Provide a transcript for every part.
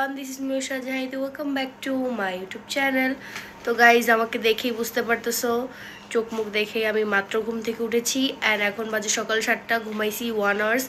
everyone, this is Miyusha Jahid. Welcome back to my YouTube channel. তো guys আমাকে দেখেই বুঝতে পারতেছো, চোখ মুখ দেখে আমি মাত্র ঘুম থেকে উঠেছি অ্যান্ড এখন বাজে সকাল 7টা, ঘুমাইছি 1 আওয়ার্স।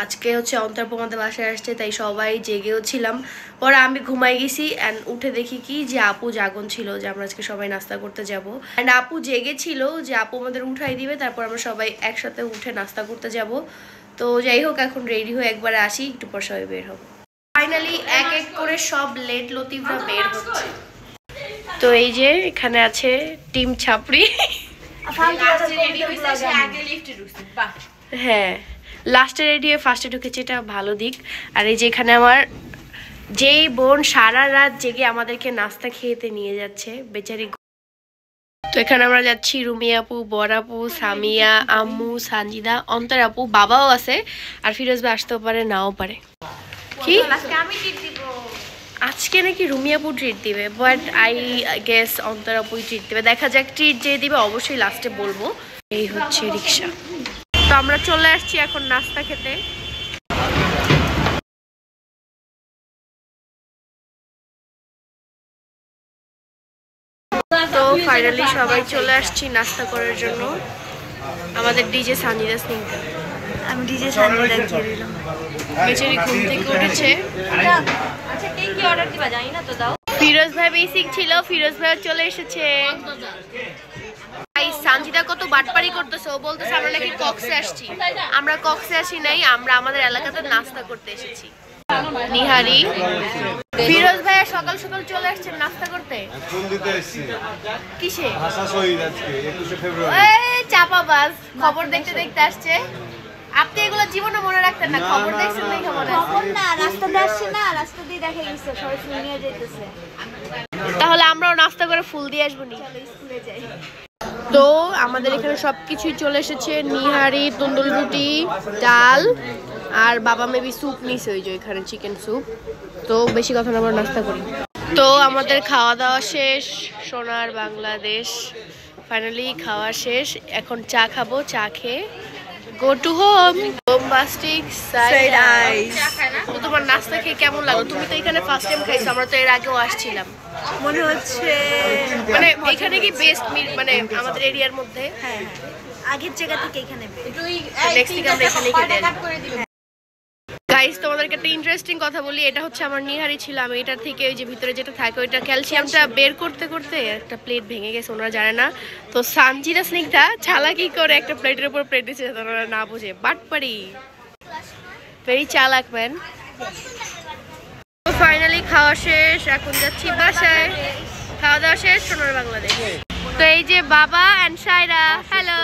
আজকে হচ্ছে অন্তর্প আমাদের বাসায় আসছে, তাই সবাই জেগেও ছিলাম। পরে আমি ঘুমাই গেছি অ্যান্ড উঠে দেখি কি যে আপু জাগন ছিল যে আমরা আজকে সবাই নাস্তা করতে যাব অ্যান্ড আপু জেগেছিল যে আপু আমাদের উঠাই দিবে, তারপর আমরা সবাই একসাথে উঠে নাস্তা করতে যাব। তো যাই হোক, এখন রেডি হয়ে একবারে আসি, একটু পর সবাই বের হবো। ফাইনালি এক এক করে সব লেট লতিফরা বের হচ্ছে। তো এই যে এখানে আছে টিম ছাপড়ি। হ্যাঁ, লাস্টে রেডি হয়ে ফার্স্টে ঢুকেছে, এটা ভালো দিক। আর এই যে এখানে আমার যেই বোন সারা রাত জেগে আমাদেরকে নাস্তা খেতে নিয়ে যাচ্ছে বেচারি। তো এখানে আমরা যাচ্ছি রুমি আপু, বর আপু, সামিয়া, আম্মু, সানজিদা, অন্তর আপু, বাবাও আছে, আর ফিরোজ ভাই আসতেও পারে নাও পারে। কি আজকে নাকি রুমি আপু ট্রিট দিবে, বাট আই গেস অন্তর আপুই ট্রিট দিবে। দেখা যাক, ট্রিট যে দিবে অবশ্যই লাস্টে বলবো। এই হচ্ছে রিক্সা। তো আমরা চলে আসছি এখন নাস্তা খেতে। তো ফাইনালি সবাই চলে আসছি নাস্তা করার জন্য। আমাদের ডিজে সানজিদা স্নিগ্ধা, আমি ডিজে সানজিদা খেয়ে দিলাম। বেচারি ঘুম থেকে উঠেছে। আচ্ছা কে কি অর্ডার দিবা জানি না, তো দাও। ফিরোজ ভাই বেসিক ছিল, ফিরোজ ভাই চলে এসেছে। সানজিদা কত বাটপারি করতেছে, ও বলতেছে আমরা নাকি কক্সে আসছি। আমরা কক্সে আসি নাই, আমরা আমাদের এলাকাতে নাস্তা করতে এসেছি। নিহারি ফিরোজ ভাই সকাল সকাল চলে আসছেন নাস্তা করতে। কিসে? চাপাবাজ, খবর দেখতে দেখতে আসছে। আপনি এগুলো জীবনে মনে রাখতেন না, খবর দেখছেন না? খবর না, রাস্তাতে আসছে না, রাস্তা দিয়ে দেখা গেছে সবাই ফুল নিয়ে যাইতেছে। তাহলে আমরাও নাস্তা করে ফুল দিয়ে আসবো নি? চলো স্কুলে যাই। তো আমাদের এখানে সবকিছুই চলে এসেছে, নিহারি, তন্দুরি রুটি, ডাল, আর বাবা মেবি স্যুপ নিছে, ওই যে এখানে চিকেন স্যুপ। তো বেশি কথা না, আমরা নাস্তা করি। তো আমাদের খাওয়া দাওয়া শেষ, সোনার বাংলাদেশ ফাইনালি খাওয়া শেষ। এখন চা খাবো, চা খেয়ে go to home. Bombastic side eyes. তো তোমার নাস্তা খেয়ে কেমন লাগলো? তুমি তো এখানে ফার্স্ট টাইম খাইছো, আমরা তো এর আগেও আসছিলাম। মনে হচ্ছে মানে এখানে কি বেস্ট মিল মানে আমাদের এরিয়ার মধ্যে? হ্যাঁ, আগের জায়গা থেকে এখানে নেক্সট উইক আমরা এখানেই খেতে আসবো। গাইস, তোমাদেরকে একটা ইন্টারেস্টিং কথা বলি। এটা হচ্ছে আমার নিহারি ছিল, আমি এটার থেকে ওই যে ভিতরে যেটা থাকে ওইটা ক্যালসিয়ামটা বের করতে করতে একটা প্লেট ভেঙে গেছে, ওনারা জানে না। তো সানজিদা স্নিগ্ধা চালাকি করে একটা প্লেটের উপর প্লেট দিচ্ছে, ওনারা না বুঝে। বাটপারি, ভেরি চালাক ম্যান। তো ফাইনালি খাওয়া শেষ, এখন যাচ্ছি বাসায়। খাওয়া দাওয়া শেষ, সোনার বাংলাদেশ। তো এই যে বাবা এন্ড সাইরা, হ্যালো।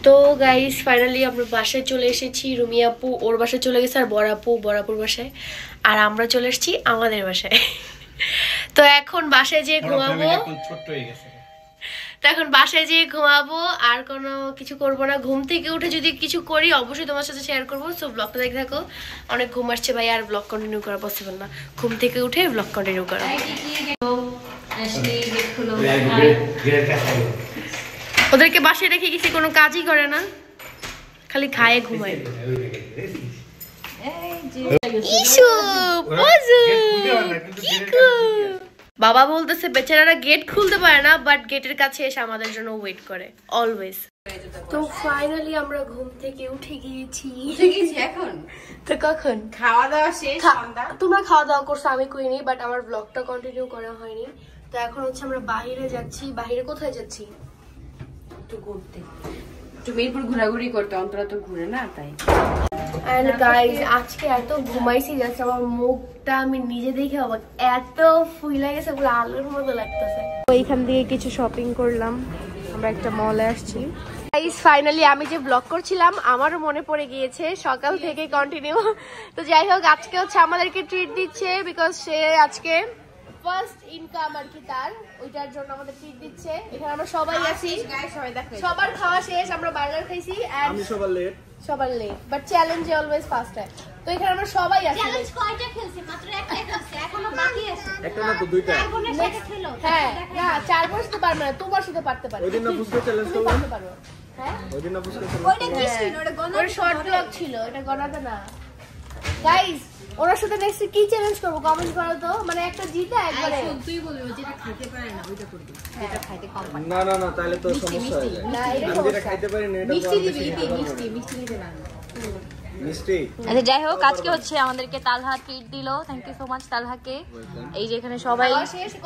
তো গাইস ফাইনালি আমরা বাসায় চলে এসেছি। রুমি আপু ওর বাসায় চলে গেছে, আর বর আপুর বাসায়, আর আমরা চলে এসেছি আমাদের বাসায়। তো এখন বাসায় যেয়ে ঘুমাবো। আর কোনো কিছু করবো না। ঘুম থেকে উঠে যদি কিছু করি অবশ্যই তোমার সাথে শেয়ার করবো। সো ব্লগটা দেখে থাকো। অনেক ঘুম আসছে ভাই, আর ব্লগ কন্টিনিউ করা পসিবল না। ঘুম থেকে উঠে ব্লগ কন্টিনিউ করা। ওদেরকে বাসায় রেখে গেছি, কোনো কাজই করে না, খালি খায় ঘুমায়। বাবা বলতেছে বেচারারা গেট খুলতে পারে না, বাট গেটের কাছে এসে আমাদের জন্য ওয়েট করে অলওয়েজ। তো ফাইনালি আমরা ঘুম থেকে উঠে গিয়েছি এখন। তো কখন খাওয়া দাওয়া শেষ? তোমরা খাওয়া দাওয়া করছো, আমি করিনি, বাট আমার ব্লগটা কন্টিনিউ করা হয়নি। তো এখন হচ্ছে আমরা বাইরে যাচ্ছি। বাইরে কোথায় যাচ্ছি? একটু ঘুরতে, একটু মিরপুর ঘোরাঘুরি করতে। অন্তরা তো ঘুরে না, তাই। এন্ড গাইস, আজকে এত ঘুমাইছি যাচ্ছে, আমার মুখটা আমি নিজে দেখে অবাক, এত ফুলে গেছে, পুরো আলুর মতো লাগতেছে। তো এইখান থেকে কিছু শপিং করলাম, আমরা একটা মলে আসছি। গাইস ফাইনালি আমি যে ব্লগ করছিলাম আমারও মনে পড়ে গিয়েছে, সকাল থেকে কন্টিনিউ। তো যাই হোক, আজকে হচ্ছে আমাদেরকে ট্রিট দিচ্ছে, বিকজ সে আজকে ফার্স্ট ইনকাম আর কি তার, ওইটার জন্য আমাদের ট্রিট দিচ্ছে। এখানে আমরা সবাই আছি, সবার খাওয়া শেষ, আমরা বার্গার খাইছি, আমি সবার লেট বাট চ্যালেঞ্জে অলওয়েজ ফার্স্ট হয়। তো এখানে আমরা সবাই আছি। চ্যালেঞ্জ কয়টা খেলছি? মাত্র একটা খেলছি, এখনো বাকি আছে। একটা না তো দুইটা। হ্যাঁ, না 4 বছর তো পারবে না, তোমার সাথে পারতে পারবে। ওইদিন না বুঝতে চ্যালেঞ্জ করলাম, পারতে পারো। হ্যাঁ, ওইদিন না বুঝতে ওইটা কি ছিল? ওটা গণনা, ওটা শর্ট ব্লগ ছিল, এটা গণাতে না। গাইস ওনার সাথে নেক্সট কি চ্যালেঞ্জ করব কমেন্ট করো তো, মানে একটা জিতে একবারে তুই বলবি যেটা খাইতে পারে না ওইটা করবি, যেটা খাইতে কম পারে। না না না, তাহলে তো সমস্যা হয়ে যায়। না এটা আমি যেটা খাইতে পারি না এটা মিষ্টি দিবি, মিষ্টি দিতে পারবো। মিষ্টি। আচ্ছা যাই হোক, আজকে হচ্ছে আমাদেরকে তালহা ট্রিট দিল। থ্যাংক ইউ সো মাচ তালহাকে। এই যে এখানে সবাই,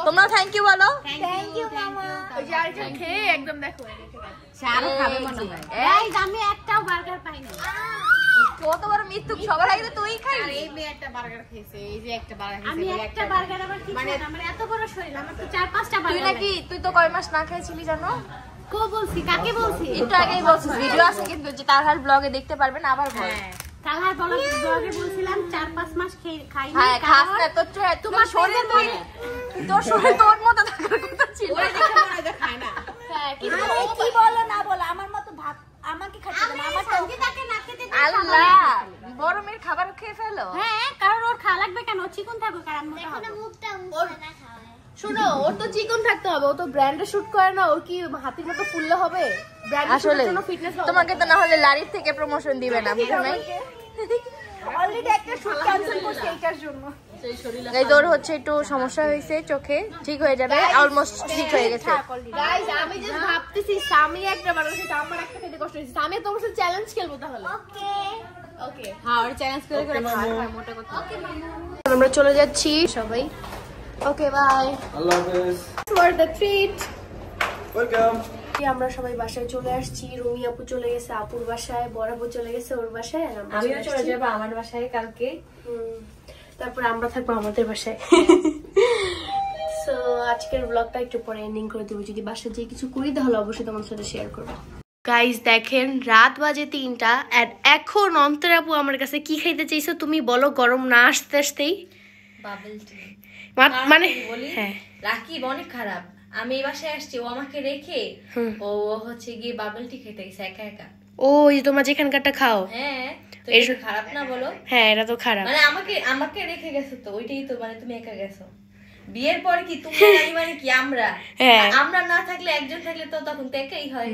তোমরা থ্যাংক ইউ বলো। থ্যাংক ইউ মামা। ওই যে আরেকটা খেয়ে একদম দেখো আরো খাবে মনে হয়। গাইস আমি একটাও বার্গার পাই না। কত বড় মৃত্যু, সবার আগে তুই খাইলি। এই মেয়ে একটা বার্গার খেয়েছে, এই যে একটা বার্গার খেয়েছে, আমি একটা বার্গার আবার কি মানে আমার এত বড় শরীর, আমার তো 4-5টা বার্গার। তুই নাকি, তুই তো কয় মাস না খেয়েছিলি জানো? কো বলছি, কাকে বলছি? একটু আগেই বলছিস, ভিডিও আছে কিন্তু যে তালহার ব্লগে দেখতে পারবেন, আবার বল। তালহার ব্লগে বলছিলাম 4-5 মাস খাইনি। হ্যাঁ খাস না, তোমার শরীর মানে তোর শরীর তোর মতো থাকার কথা ছিল। ওরা দেখে মনে হয় খায় না। হ্যাঁ কি বলো না বলো, আমার মতো ভাত আমাকে খাইতে না, আমার সঙ্গীতাকে না খেতে দিই। আল্লাহ, বড় মেয়ের খাবার খেয়ে ফেলো। হ্যাঁ কারণ ওর খাওয়া লাগবে কেন, চিকন থাকুক আর আমি মোটা হব। মুখটা মুছে না খাওয়া। শোনো, ওর তো চিকন থাকতে হবে, ও তো ব্র্যান্ডে শুট করে না, ওর কি হাতির মতো ফুললে হবে? আসলে তোমাকে তো না হলে লারির থেকে প্রমোশন দিবে না, বুঝো নাই? অলরেডি একটা শুট ক্যান্সেল করছে এইটার জন্য। এই তোর হচ্ছে একটু সমস্যা হয়েছে চোখে, ঠিক হয়ে যাবে, অলমোস্ট ঠিক হয়ে গেছে। গাইস আমি জাস্ট ভাবতেছি সামি একটা বানানো সেটা আমার একটা খেতে কষ্ট হচ্ছে। আমি তোমার সাথে চ্যালেঞ্জ খেলবো তাহলে। ওকে ওকে, হ্যাঁ ওর চ্যালেঞ্জ করে করে খায় মোটা কথা। ওকে আমরা চলে যাচ্ছি সবাই। ওকে বাই, আল্লাহ হাফেজ, ফর দ্য ট্রিট। ওয়েলকাম। আমরা সবাই বাসায় চলে আসছি। রুমি আপু চলে গেছে আপুর বাসায়, বড় আপু চলে গেছে ওর বাসায়, আর আমরা আমিও চলে যাবো আমার বাসায় কালকে। তারপর আমরা থাকবো আমাদের বাসায়। সো আজকের ব্লগটা একটু পরে এন্ডিং করে দেবো। যদি বাসায় যে কিছু করি তাহলে অবশ্যই তোমার সাথে শেয়ার করবো। গাইস দেখেন রাত বাজে 3টা, আর এখন অন্তর আপু আমার কাছে কি খাইতে চাইছো তুমি বলো, গরম না আসতে আসতেই? বাবল টি। মানে বলি হ্যাঁ রাকিব অনেক খারাপ। আমি এই বাসায় আসছি, ও আমাকে রেখে ও হচ্ছে গিয়ে বাবল টি খেতে গেছে একা একা। ও এই যে তোমরা যেখানকারটা খাও, হ্যাঁ তো এটা খারাপ না বলো? হ্যাঁ এটা তো খারাপ। মানে আমাকে রেখে গেছো তো, ওইটাই তো, মানে তুমি একা গেছো। বিয়ের পর কি তুমি আমি মানে কি আমরা না থাকলে একজন থাকলে তো তখন তো একাই হয়।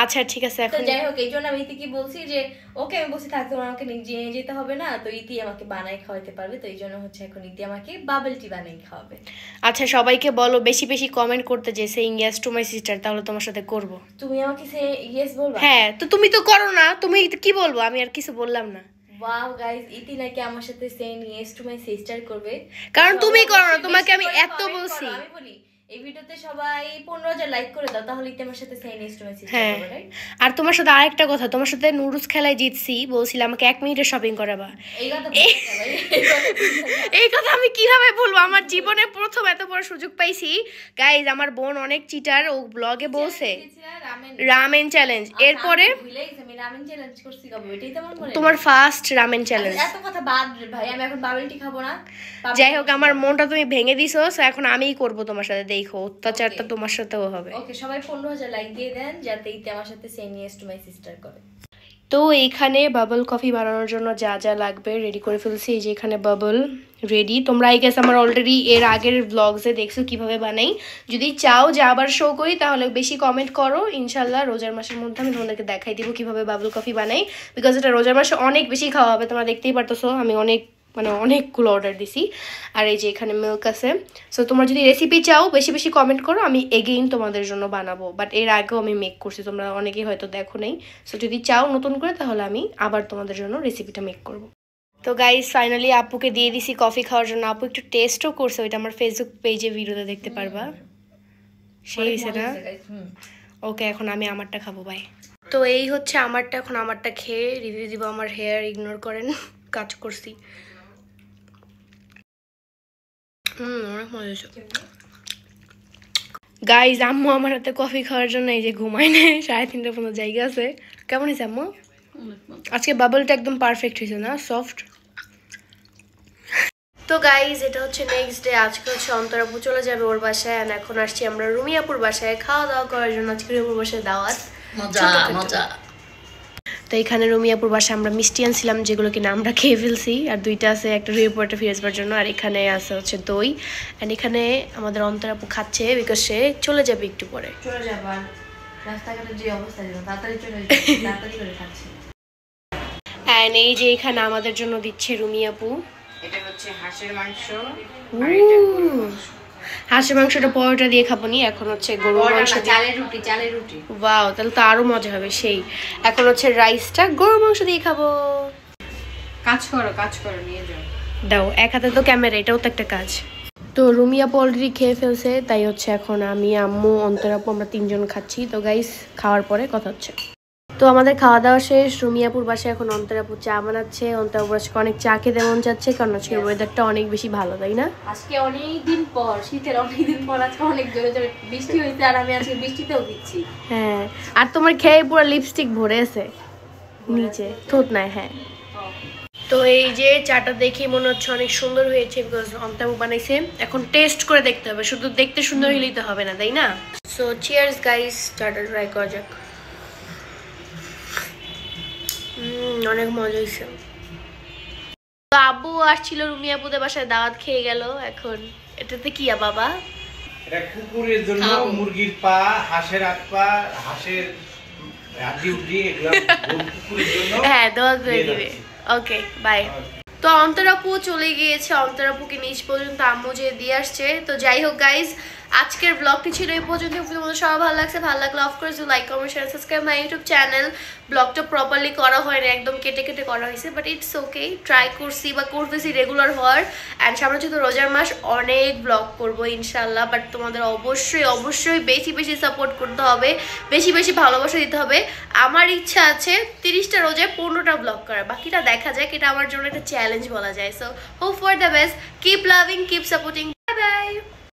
আচ্ছা ঠিক আছে, তো এখন যাই হোক, এই জন্য আমি ইতিকে বলছি যে ওকে আমি বলছি থাক, তোমার আমাকে নিয়ে যেতে হবে না, তো ইতি আমাকে বানাই খাওয়াতে পারবে। তো এই জন্য হচ্ছে এখন ইতি আমাকে বাবল টি বানাই খাওয়াবে। আচ্ছা সবাইকে বলো বেশি বেশি কমেন্ট করতে, যে saying yes to my sister, তাহলে তোমার সাথে করব। তুমি আমাকে সে ইয়েস বলবা? হ্যাঁ তো তুমি তো করো না, তুমি কি বলবো, আমি আর কিছু বললাম না। ওয়াও গাইস, ইতি নাকি আমার সাথে saying yes to my sister করবে। কারণ তুমি করো না, তোমাকে আমি এত বলছি। আমি বলি এই ভিডিওতে সবাই 15,000 লাইক করে দাও, তাহলে ইতি আমার সাথে saying yes to my sister হ্যাঁ, করবে, রাইট? আর তোমার সাথে আরেকটা কথা, তোমার সাথে নুডলস খেলায় জিতছি, বলছিলাম আমাকে 1 মিনিটে শপিং করাবা। এই কথা বলতে ভাই, এই কথা আমি কিভাবে বলবো, আমার জীবনে প্রথম এত বড় সুযোগ পাইছি। গাইজ আমার বোন অনেক চিটার, ও ব্লগে বলছে রামেন চ্যালেঞ্জ, এরপরে ভুলে গেছি আমি রামেন চ্যালেঞ্জ করছি কবে, এটাই তো আমার মনে। তোমার ফার্স্ট রামেন চ্যালেঞ্জ। এত কথা বাদ রে ভাই, আমি এখন বাবল টি খাবো না। যাই হোক আমার মনটা তুমি ভেঙে দিছো, so এখন আমিই করব তোমার সাথে, দেখো অত্যাচারটা তোমার সাথেও হবে। ওকে সবাই 15,000 লাইক দিয়ে দেন যাতে ইতি আমার সাথে saying yes to my sister করে। তো এইখানে বাবল কফি বানানোর জন্য যা যা লাগবে রেডি করে ফেলছি। এই যে এখানে বাবল রেডি, তোমরা আই গেস আমার অলরেডি এর আগের ব্লগসে দেখছো কিভাবে বানাই। যদি চাও যে আবার শো করি তাহলে বেশি কমেন্ট করো, ইনশাল্লাহ রোজার মাসের মধ্যে আমি তোমাদেরকে দেখাই দিব কিভাবে বাবল কফি বানাই, বিকজ এটা রোজার মাসে অনেক বেশি খাওয়া হবে, তোমরা দেখতেই পারতেছো আমি অনেকগুলো অর্ডার দিছি। আর এই যে এখানে মিল্ক আছে। সো তোমরা যদি রেসিপি চাও বেশি বেশি কমেন্ট করো, আমি এগেইন তোমাদের জন্য বানাবো, বাট এর আগেও আমি মেক করছি, তোমরা অনেকেই হয়তো দেখো নাই। সো যদি চাও নতুন করে তাহলে আমি আবার তোমাদের জন্য রেসিপিটা মেক করব। তো গাইস ফাইনালি আপুকে দিয়ে দিছি কফি খাওয়ার জন্য। আপু একটু টেস্টও করছে, ওইটা আমার ফেসবুক পেজে ভিডিওতে দেখতে পারবা। সেই হয়েছে না? ওকে এখন আমি আমারটা খাবো, বাই। তো এই হচ্ছে আমারটা, এখন আমারটা খেয়ে রিভিউ দিব। আমার হেয়ার ইগনোর করেন, কাজ করছি। অনেক মজা হয়েছে গাইজ। আম্মু আমার হাতে কফি খাওয়ার জন্য এই যে ঘুমায় নেই, 3:30 পর্যন্ত জায়গা আছে। কেমন হয়েছে আম্মু? আজকে বাবলটা একদম পারফেক্ট হয়েছে না, সফট। তো গাইজ এটা হচ্ছে নেক্সট ডে, আজকে হচ্ছে অন্তরাপু চলে যাবে ওর বাসায়, আর এখন আসছি আমরা রুমি আপুর বাসায় খাওয়া দাওয়া করার জন্য। আজকে রুমি আপুর বাসায় দাওয়াত, মজা। তো এখানে রুমি আপুর বাসায় আমরা মিষ্টি আনছিলাম, যেগুলো কিনা আমরা খেয়ে ফেলছি, আর 2টা আছে, একটা রিপোর্টে ফিরে জন্য, আর এখানে আছে হচ্ছে দই। অ্যান্ড এখানে আমাদের অন্তরাপু খাচ্ছে, বিকজ সে চলে যাবে একটু পরে। চলে যাবার রাস্তাঘাটে যে অবস্থা, তাড়াতাড়ি চলে তাড়াতাড়ি করে খাচ্ছি। অ্যান্ড এই যে এখানে আমাদের জন্য দিচ্ছে রুমি আপু। এটা হচ্ছে হাঁসের মাংস। হাঁসের মাংসটা পরোটা দিয়ে খাবো নি, এখন হচ্ছে গরুর মাংস দিয়ে। চালের রুটি। ওয়াও, তাহলে তো আরো মজা হবে সেই। এখন হচ্ছে রাইসটা গরুর মাংস দিয়ে খাবো। কাজ করো নিয়ে যাও। দাও, এক হাতে তো ক্যামেরা, এটাও তো একটা কাজ। তো রুমি আপু অলরেডি খেয়ে ফেলছে, তাই হচ্ছে এখন আমি, আম্মু, অন্তরা আপু আমরা 3 জন খাচ্ছি। তো গাইস খাওয়ার পরে কথা হচ্ছে। তো আমাদের খাওয়া দাওয়া শেষ। রুমি আপুর বাসায় এখন অন্তরা আপু চা বানাচ্ছে। অন্তরা আপুর আজকে অনেক চা খেতে মন যাচ্ছে, কারণ আজকে ওয়েদারটা অনেক বেশি ভালো, তাই না? আজকে অনেকদিন পর, শীতের অনেকদিন পর আজকে অনেক জোরে জোরে বৃষ্টি হয়েছে, আর আমি আজকে বৃষ্টিতেও ভিজছি। হ্যাঁ, আর তোমার খেয়ে পুরো লিপস্টিক ভরে আছে নিচে, থুত নাই। হ্যাঁ, তো এই যে চাটা দেখে মনে হচ্ছে অনেক সুন্দর হয়েছে, বিকজ অন্তরা আপু বানাইছে। এখন টেস্ট করে দেখতে হবে, শুধু দেখতে সুন্দর হলেই তো হবে না, তাই না? সো চিয়ার্স গাইস, চাটা ট্রাই করা যাক। অনেক মজা হয়েছে। তো আব্বু আসছিল রুমি আপুদের বাসায়, দাওয়াত খেয়ে গেল। এখন এটাতে কি বাবা? এটা কুকুরের জন্য মুরগির পা, হাঁসের হাত পা, হাঁসের হাড্ডি উড্ডি, এগুলো কুকুরের জন্য। হ্যাঁ, দোয়া করে দিবে। ওকে, বাই। তো অন্তরা আপু চলে গিয়েছে, অন্তরা আপুকে নিচ পর্যন্ত আম্মু যে দিয়ে আসছে। তো যাই হোক গাইজ, আজকের ব্লগটি ছিল এই পর্যন্ত। তোমাদের সবাই ভালো লাগছে, ভালো লাগলে of course like, comment, share, subscribe my YouTube channel. ব্লগটা প্রপারলি করা হয় না, একদম কেটে কেটে করা হয়েছে, বাট ইটস ওকে। ট্রাই করছি বা করতেছি রেগুলার হওয়ার। অ্যান্ড সামনে যেহেতু রোজার মাস, অনেক ব্লগ করবো ইনশাল্লাহ। বাট তোমাদের অবশ্যই অবশ্যই বেশি বেশি সাপোর্ট করতে হবে, বেশি বেশি ভালোবাসা দিতে হবে। আমার ইচ্ছা আছে 30টা রোজায় 15টা ব্লগ করা, বাকিটা দেখা যাক। এটা আমার জন্য একটা চ্যালেঞ্জ বলা যায়। So hope for the best, keep loving, keep supporting.